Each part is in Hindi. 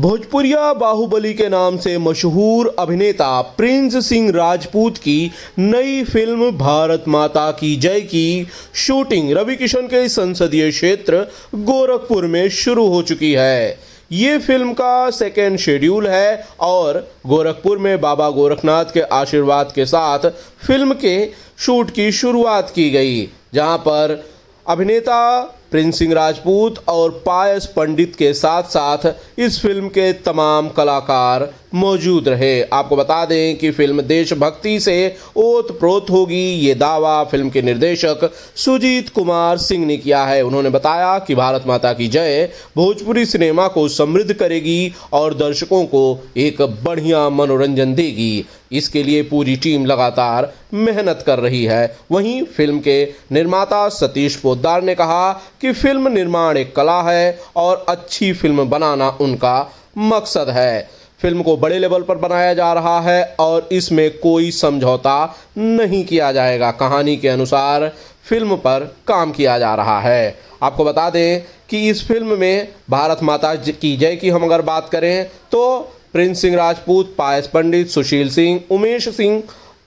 भोजपुरिया बाहुबली के नाम से मशहूर अभिनेता प्रिंस सिंह राजपूत की नई फिल्म भारत माता की जय की शूटिंग रवि किशन के संसदीय क्षेत्र गोरखपुर में शुरू हो चुकी है। ये फिल्म का सेकेंड शेड्यूल है और गोरखपुर में बाबा गोरखनाथ के आशीर्वाद के साथ फिल्म के शूट की शुरुआत की गई, जहां पर अभिनेता प्रिंस सिंह राजपूत और पायस पंडित के साथ साथ इस फिल्म के तमाम कलाकार मौजूद रहे। आपको बता दें कि फिल्म देशभक्ति से ओत-प्रोत होगी, ये दावा फिल्म के निर्देशक सुजीत कुमार सिंह ने किया है। उन्होंने बताया कि भारत माता की जय भोजपुरी सिनेमा को समृद्ध करेगी और दर्शकों को एक बढ़िया मनोरंजन देगी। इसके लिए पूरी टीम लगातार मेहनत कर रही है। वहीं फिल्म के निर्माता सतीश पोद्दार ने कहा कि फिल्म निर्माण एक कला है और अच्छी फिल्म बनाना उनका मकसद है। फिल्म को बड़े लेवल पर बनाया जा रहा है और इसमें कोई समझौता नहीं किया जाएगा। कहानी के अनुसार फिल्म पर काम किया जा रहा है। आपको बता दें कि इस फिल्म में भारत माता की जय की हम अगर बात करें तो प्रिंस सिंह राजपूत, पायस पंडित, सुशील सिंह, उमेश सिंह,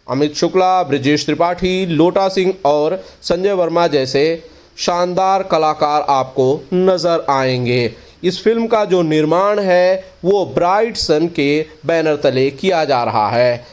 अमित शुक्ला, ब्रिजेश त्रिपाठी, लोटा सिंह और संजय वर्मा जैसे शानदार कलाकार आपको नज़र आएंगे। इस फिल्म का जो निर्माण है वो ब्राइट सन के बैनर तले किया जा रहा है।